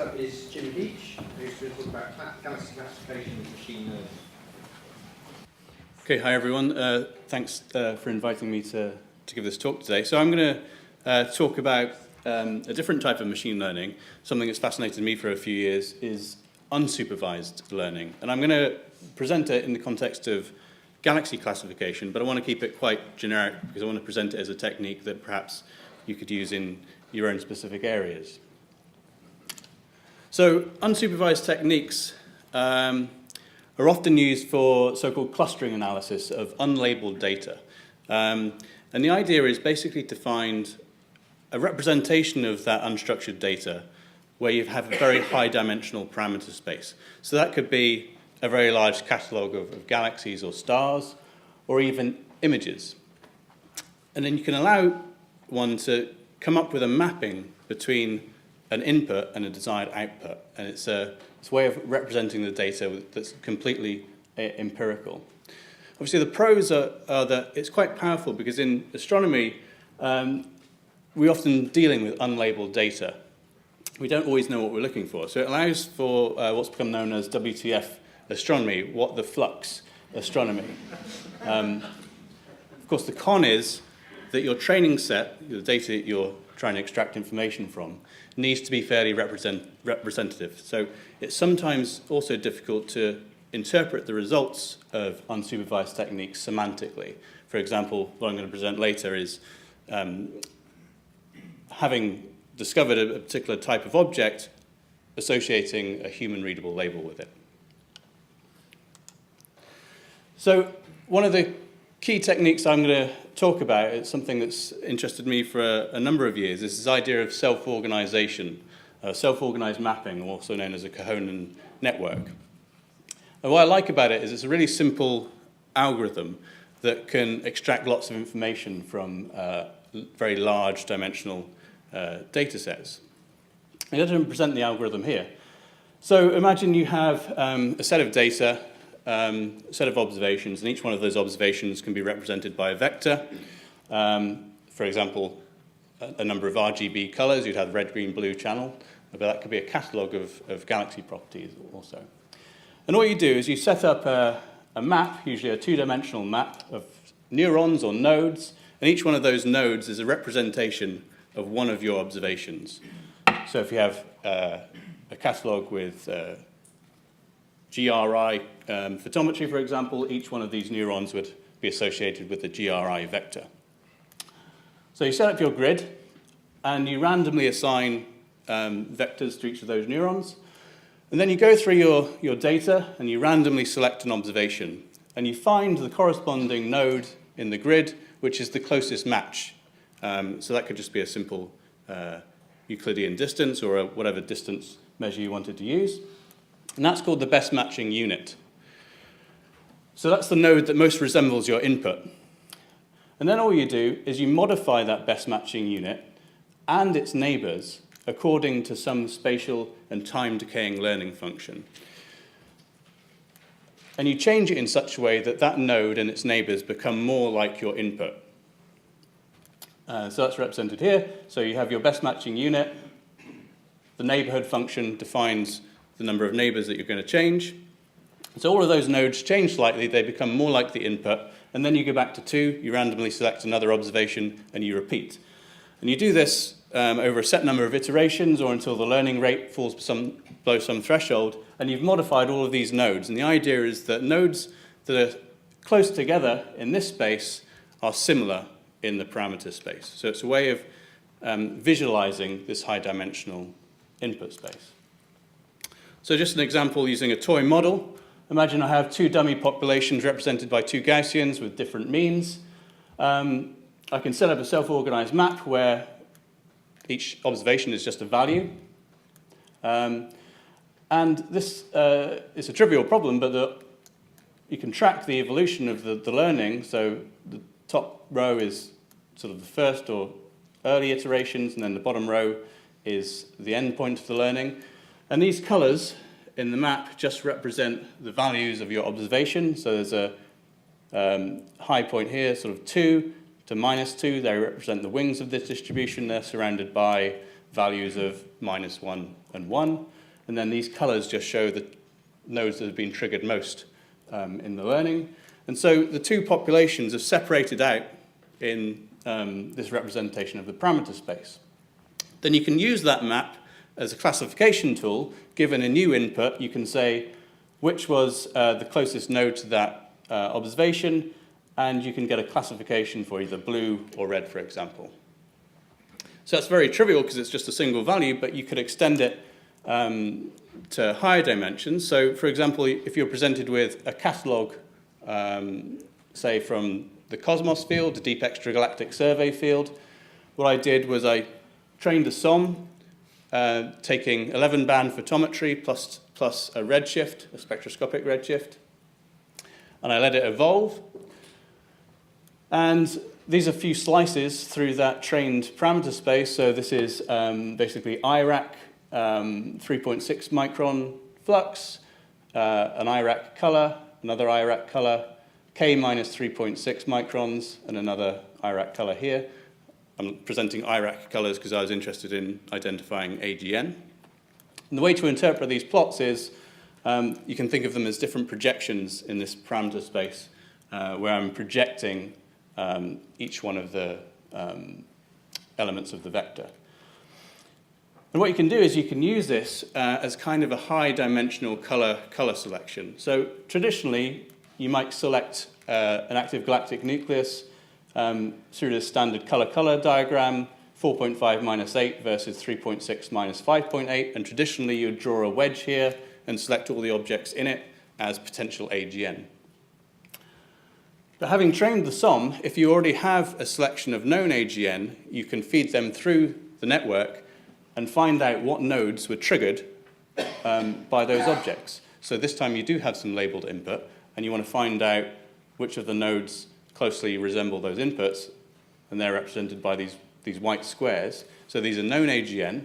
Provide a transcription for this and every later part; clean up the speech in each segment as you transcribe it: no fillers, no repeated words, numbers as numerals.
up is Jim Geach, who's going to talk about galaxy classification and machine learning. Okay, hi everyone. Thanks for inviting me to give this talk today. So I'm going to talk about a different type of machine learning. Something that's fascinated me for a few years is unsupervised learning. And I'm going to present it in the context of galaxy classification, but I want to keep it quite generic because I want to present it as a technique that perhaps you could use in your own specific areas. So unsupervised techniques are often used for so-called clustering analysis of unlabeled data. And the idea is basically to find a representation of that unstructured data where you have a very high dimensional parameter space. So that could be a very large catalogue of galaxies or stars, or even images. And then you can allow one to come up with a mapping between an input and a desired output. And it's a way of representing the data that's completely empirical. Obviously, the pros are that it's quite powerful because in astronomy, we're often dealing with unlabeled data. We don't always know what we're looking for. So it allows for what's become known as WTF astronomy, what the flux astronomy. Of course, the con is that your training set, the data that you're trying to extract information from, needs to be fairly representative. So it's sometimes also difficult to interpret the results of unsupervised techniques semantically. For example, what I'm going to present later is having discovered a particular type of object, associating a human-readable label with it. So one of the key techniques I'm going to talk about is something that's interested me for a number of years. This idea of self-organization, self-organized mapping, also known as a Cohen network. And what I like about it is it's a really simple algorithm that can extract lots of information from very large dimensional data sets. I'm going to present the algorithm here. So imagine you have a set of data, a set of observations, and each one of those observations can be represented by a vector. For example, a number of RGB colors. You'd have red, green, blue channel, but that could be a catalog of galaxy properties also. And what you do is you set up a map, usually a two-dimensional map of neurons or nodes, and each one of those nodes is a representation of one of your observations. So if you have a catalog with GRI photometry, for example, each one of these neurons would be associated with the GRI vector. So you set up your grid, and you randomly assign vectors to each of those neurons. And then you go through your data, and you randomly select an observation. And you find the corresponding node in the grid, which is the closest match. So that could just be a simple Euclidean distance or whatever distance measure you wanted to use. And that's called the best matching unit. So that's the node that most resembles your input. And then all you do is you modify that best matching unit and its neighbors according to some spatial and time decaying learning function. And you change it in such a way that that node and its neighbors become more like your input. So that's represented here. So you have your best matching unit. The neighborhood function defines the number of neighbors that you're going to change. So all of those nodes change slightly. They become more like the input. And then you go back to 2. You randomly select another observation, and you repeat. And you do this over a set number of iterations or until the learning rate falls below some threshold. And you've modified all of these nodes. And the idea is that nodes that are close together in this space are similar in the parameter space. So it's a way of visualizing this high-dimensional input space. So just an example using a toy model. Imagine I have 2 dummy populations represented by 2 Gaussians with different means. I can set up a self-organized map where each observation is just a value. And this is a trivial problem, but you can track the evolution of the learning. So the top row is sort of the first or early iterations, and then the bottom row is the end point of the learning. And these colors in the map just represent the values of your observation. So there's a high point here, sort of 2 to -2. They represent the wings of this distribution. They're surrounded by values of -1 and 1. And then these colors just show the nodes that have been triggered most in the learning. And so the two populations are separated out in this representation of the parameter space. Then you can use that map as a classification tool. Given a new input, you can say which was the closest node to that observation, and you can get a classification for either blue or red, for example. So that's very trivial because it's just a single value, but you could extend it to higher dimensions. So, for example, if you're presented with a catalogue, say from the Cosmos field, the Deep Extragalactic Survey field, what I did was I trained a SOM, taking 11-band photometry plus a redshift, a spectroscopic redshift, and I let it evolve. And these are a few slices through that trained parameter space. So this is basically IRAC, 3.6 micron flux, an IRAC color, another IRAC color, K minus 3.6 microns, and another IRAC color here. I'm presenting IRAC colors because I was interested in identifying AGN. And the way to interpret these plots is you can think of them as different projections in this parameter space, where I'm projecting each one of the elements of the vector. And what you can do is you can use this as kind of a high-dimensional color selection. So traditionally, you might select an active galactic nucleus through the standard color-color diagram, 4.5 minus 8 versus 3.6 minus 5.8, and traditionally you'd draw a wedge here and select all the objects in it as potential AGN. But having trained the SOM, if you already have a selection of known AGN, you can feed them through the network and find out what nodes were triggered by those objects. So this time you do have some labeled input, and you want to find out which of the nodes closely resemble those inputs, and they're represented by these white squares. So these are known AGN,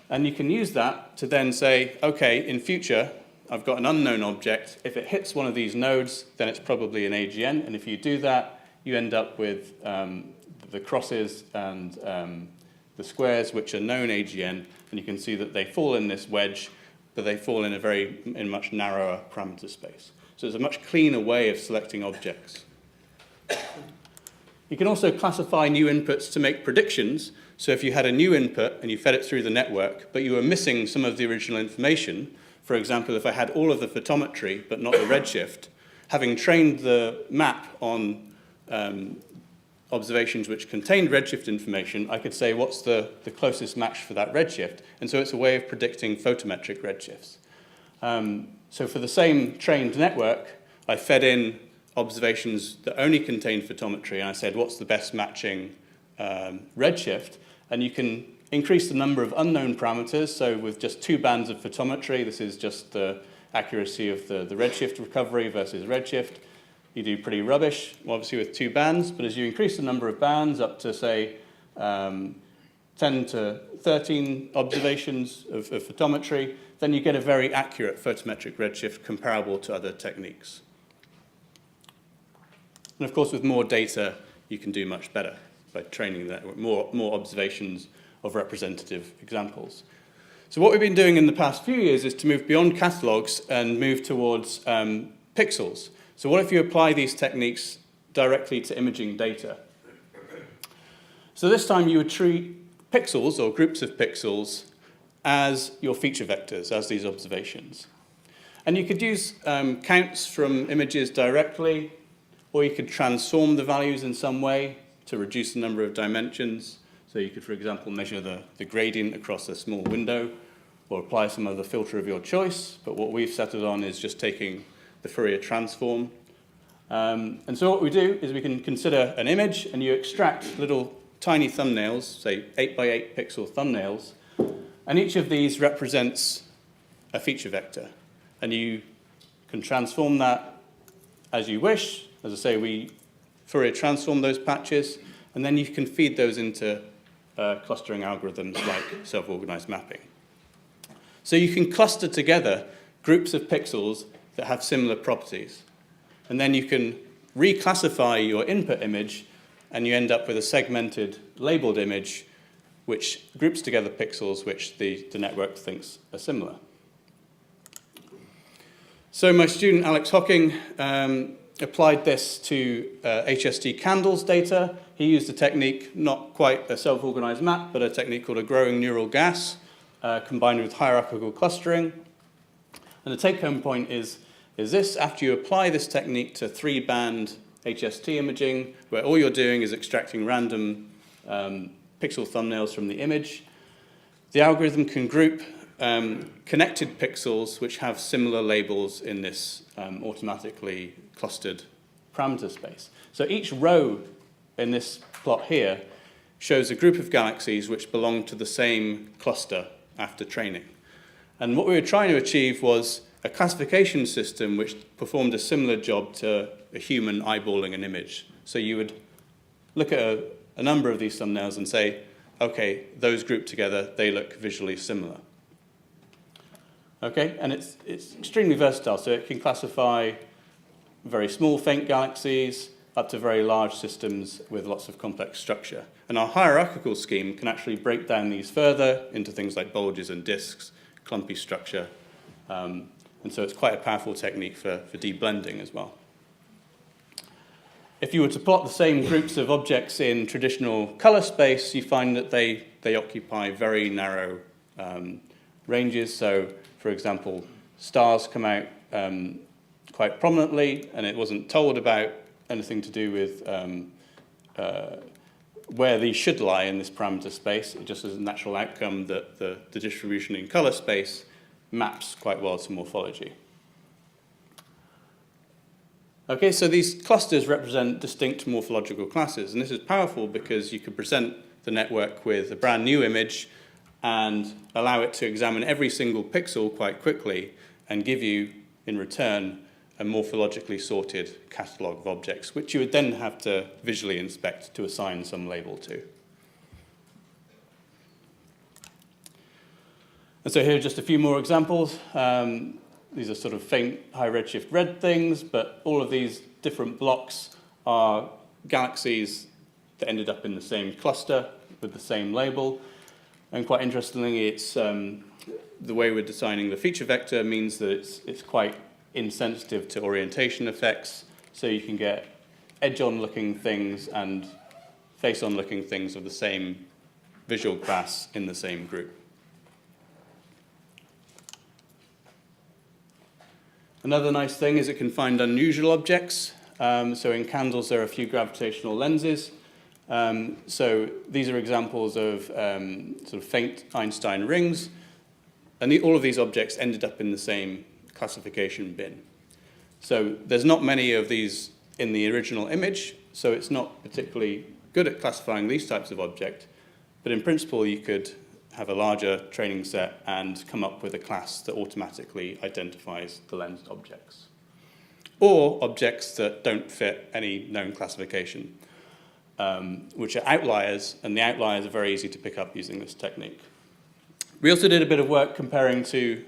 and you can use that to then say, okay, in future, I've got an unknown object. If it hits one of these nodes, then it's probably an AGN, and if you do that, you end up with the crosses and the squares, which are known AGN, and you can see that they fall in this wedge, but they fall in a much narrower parameter space. So it's a much cleaner way of selecting objects. You can also classify new inputs to make predictions. So if you had a new input and you fed it through the network, but you were missing some of the original information, for example, if I had all of the photometry but not the redshift, having trained the map on observations which contained redshift information, I could say what's the closest match for that redshift. And so it's a way of predicting photometric redshifts. So for the same trained network, I fed in observations that only contained photometry, and I said, what's the best matching redshift? And you can increase the number of unknown parameters. So with just 2 bands of photometry, this is just the accuracy of the redshift recovery versus redshift. You do pretty rubbish, obviously, with 2 bands, but as you increase the number of bands up to, say, 10 to 13 observations of photometry, then you get a very accurate photometric redshift comparable to other techniques. And of course, with more data, you can do much better by training that with more observations of representative examples. So what we've been doing in the past few years is to move beyond catalogues and move towards pixels. So what if you apply these techniques directly to imaging data? So this time you would treat pixels, or groups of pixels, as your feature vectors, as these observations. And you could use counts from images directly, or you could transform the values in some way to reduce the number of dimensions. So you could, for example, measure the gradient across a small window, or apply some other filter of your choice. But what we've settled on is just taking the Fourier transform. And so what we do is we can consider an image, and you extract little tiny thumbnails, say 8 by 8 pixel thumbnails, and each of these represents a feature vector. And you can transform that as you wish. As I say, we Fourier transform those patches, and then you can feed those into clustering algorithms like self-organized mapping. So you can cluster together groups of pixels that have similar properties. And then you can reclassify your input image, and you end up with a segmented, labeled image which groups together pixels which the network thinks are similar. So my student Alex Hocking applied this to HST candles data. He used a technique, not quite a self-organized map, but a technique called a growing neural gas, combined with hierarchical clustering. And the take-home point is this: after you apply this technique to 3-band HST imaging, where all you're doing is extracting random pixel thumbnails from the image, the algorithm can group connected pixels which have similar labels in this automatically clustered parameter space. So each row in this plot here shows a group of galaxies which belong to the same cluster after training. And what we were trying to achieve was a classification system which performed a similar job to a human eyeballing an image. So you would look at a number of these thumbnails and say, okay, those grouped together, they look visually similar. Okay, and it's extremely versatile, so it can classify very small faint galaxies up to very large systems with lots of complex structure. And our hierarchical scheme can actually break down these further into things like bulges and disks, clumpy structure. And so it's quite a powerful technique for deblending as well. If you were to plot the same groups of objects in traditional color space, you find that they occupy very narrow ranges. So, for example, stars come out quite prominently, and it wasn't told about anything to do with where these should lie in this parameter space. It just is a natural outcome that the distribution in color space maps quite well to morphology. Okay, so these clusters represent distinct morphological classes, and this is powerful because you could present the network with a brand new image and allow it to examine every single pixel quite quickly and give you, in return, a morphologically sorted catalogue of objects, which you would then have to visually inspect to assign some label to. And so here are just a few more examples. These are sort of faint, high redshift red things, but all of these different blocks are galaxies that ended up in the same cluster with the same label. And quite interestingly, it's the way we're designing the feature vector means that it's quite insensitive to orientation effects, so you can get edge-on looking things and face-on looking things of the same visual class in the same group. Another nice thing is it can find unusual objects. So in candles, there are a few gravitational lenses. So these are examples of sort of faint Einstein rings. And all of these objects ended up in the same classification bin. So there's not many of these in the original image, so it's not particularly good at classifying these types of objects. But in principle, you could have a larger training set and come up with a class that automatically identifies the lensed objects. Or objects that don't fit any known classification, which are outliers, and the outliers are very easy to pick up using this technique. We also did a bit of work comparing to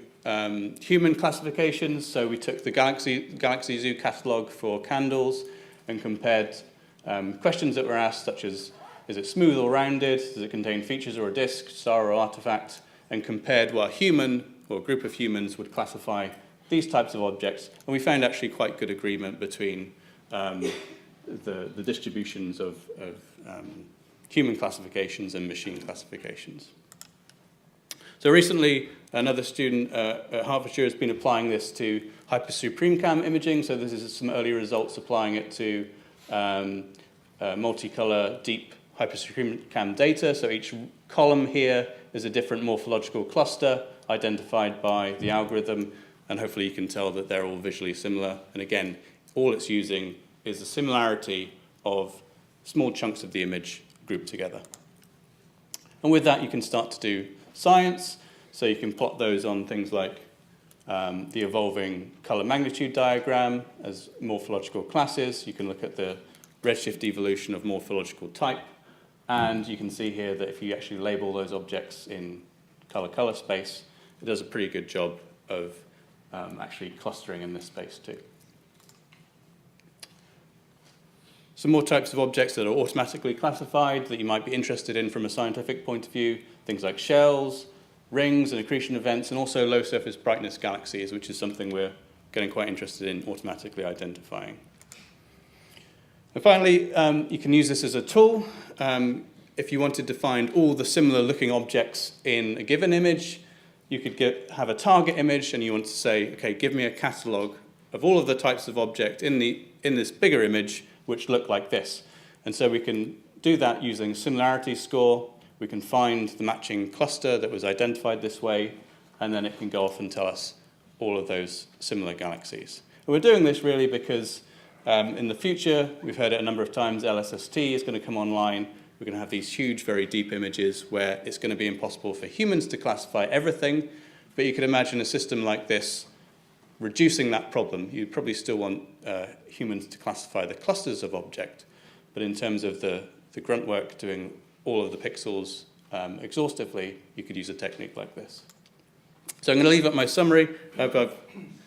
human classifications. So we took the Galaxy Zoo catalogue for candles and compared questions that were asked, such as, is it smooth or rounded? Does it contain features or a disk, star or artifact? And compared what a human or a group of humans would classify these types of objects. And we found actually quite good agreement between the distributions of human classifications and machine classifications. So recently, another student at Hertfordshire has been applying this to hypersupreme-cam imaging. So this is some early results applying it to multicolor, deep hypersupreme-cam data. So each column here is a different morphological cluster identified by the algorithm, and hopefully you can tell that they're all visually similar. And again, all it's using is the similarity of small chunks of the image grouped together. And with that, you can start to do science. So you can plot those on things like the evolving color magnitude diagram as morphological classes. You can look at the redshift evolution of morphological type. And you can see here that if you actually label those objects in color space, it does a pretty good job of actually clustering in this space too. some more types of objects that are automatically classified that you might be interested in from a scientific point of view, things like shells, rings and accretion events, and also low surface brightness galaxies, which is something we're getting quite interested in automatically identifying. And finally, you can use this as a tool. If you wanted to find all the similar looking objects in a given image, you could have a target image and you want to say, okay, give me a catalogue of all of the types of object in this bigger image which look like this. And so we can do that using a similarity score. We can find the matching cluster that was identified this way, and then it can go off and tell us all of those similar galaxies. And we're doing this really because in the future, we've heard it a number of times, LSST is going to come online. We're going to have these huge, very deep images where it's going to be impossible for humans to classify everything, but you could imagine a system like this reducing that problem. You'd probably still want humans to classify the clusters of object, but in terms of the grunt work doing all of the pixels exhaustively, you could use a technique like this. So I'm going to leave up my summary. I've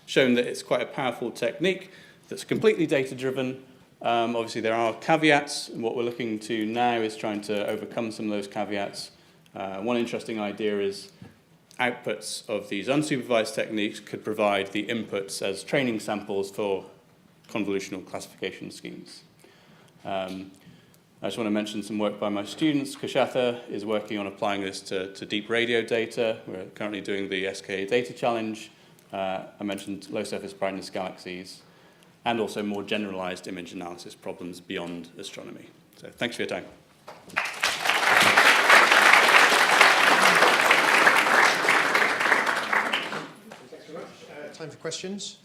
shown that it's quite a powerful technique that's completely data-driven. Obviously, there are caveats, and what we're looking to now is trying to overcome some of those caveats. One interesting idea is outputs of these unsupervised techniques could provide the inputs as training samples for convolutional classification schemes. I just want to mention some work by my students. Kushatha is working on applying this to deep radio data. We're currently doing the SKA data challenge. I mentioned low surface brightness galaxies, and also more generalized image analysis problems beyond astronomy. So thanks for your time. Thanks very much. Time for questions.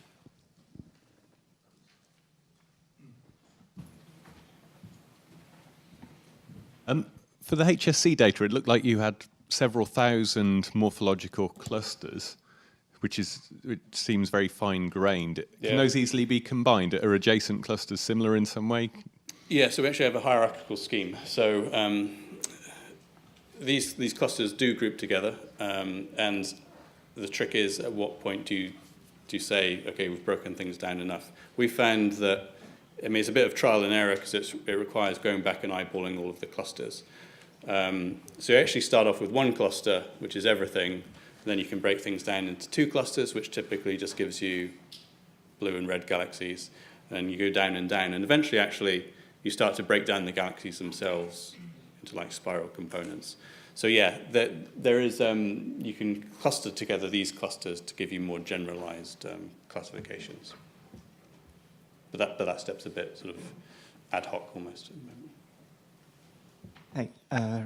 For the HSC data, it looked like you had several thousand morphological clusters, which seems very fine-grained. Yeah. Can those easily be combined? Are adjacent clusters similar in some way? Yeah, so we actually have a hierarchical scheme. So these clusters do group together, and the trick is at what point do you say, okay, we've broken things down enough. We found that, I mean, it's a bit of trial and error because it requires going back and eyeballing all of the clusters. So you actually start off with one cluster, which is everything, and then you can break things down into two clusters, which typically just gives you blue and red galaxies. And you go down, and eventually actually you start to break down the galaxies themselves into like spiral components. So yeah, there is, you can cluster together these clusters to give you more generalized classifications. But that step's a bit sort of ad hoc almost at the moment. Hey,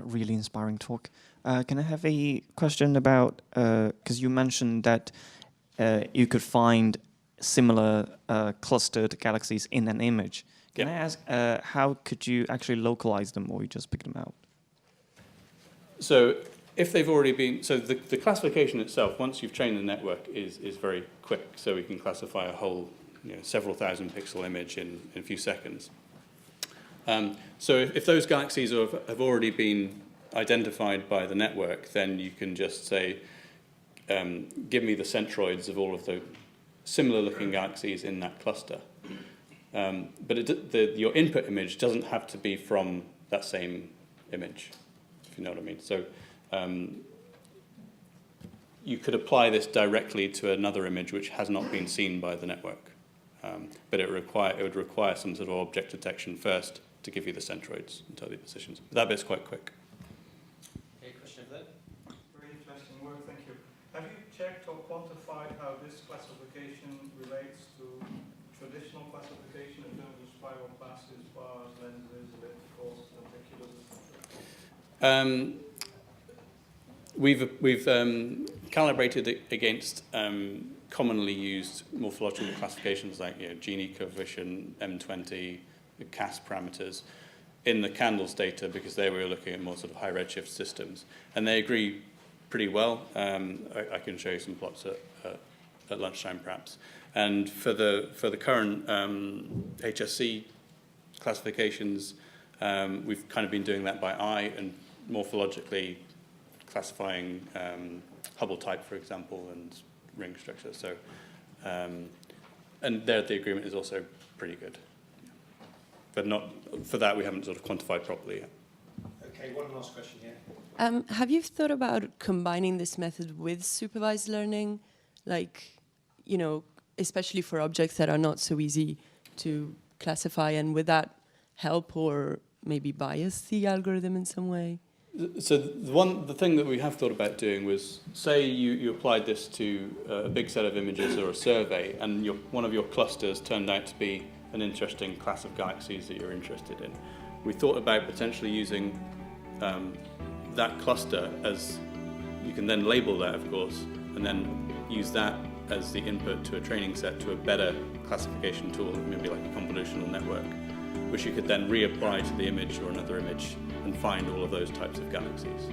really inspiring talk. Can I have a question about, because you mentioned that you could find similar clustered galaxies in an image. Can I ask, how could you actually localize them, or you just pick them out? So if they've already been, so the classification itself, once you've trained the network, is very quick. So we can classify a whole, several thousand pixel image in a few seconds. So if those galaxies have already been identified by the network, then you can just say, give me the centroids of all of the similar-looking galaxies in that cluster. But your input image doesn't have to be from that same image, if you know what I mean. So you could apply this directly to another image which has not been seen by the network. But it would require some sort of object detection first to give you the centroids and tell you positions. But that bit's quite quick. Okay, question there. Very interesting work, thank you. Have you checked or quantified how this classification relates to traditional classification in terms of spiral classes, bars, lenses, ellipticals, lenticulars, etc.? We've calibrated it against commonly used morphological classifications like Gini coefficient, M20, the CAS parameters in the candles data, because they were looking at more sort of high redshift systems, and they agree pretty well. I can show you some plots at lunchtime perhaps. And for the current HSC classifications, we've kind of been doing that by eye and morphologically classifying Hubble type, for example, and ring structure. So, and there the agreement is also pretty good. but not for that we haven't sort of quantified properly yet. Okay, one last question here. Have you thought about combining this method with supervised learning, like, you know, especially for objects that are not so easy to classify, and would that help or maybe bias the algorithm in some way? So the thing that we have thought about doing was, say you applied this to a big set of images or a survey, and one of your clusters turned out to be an interesting class of galaxies that you're interested in. We thought about potentially using that cluster as, you can then label that, of course, and then use that as the input to a training set to a better classification tool, maybe like a convolutional network, which you could then reapply to the image or another image and find all of those types of galaxies.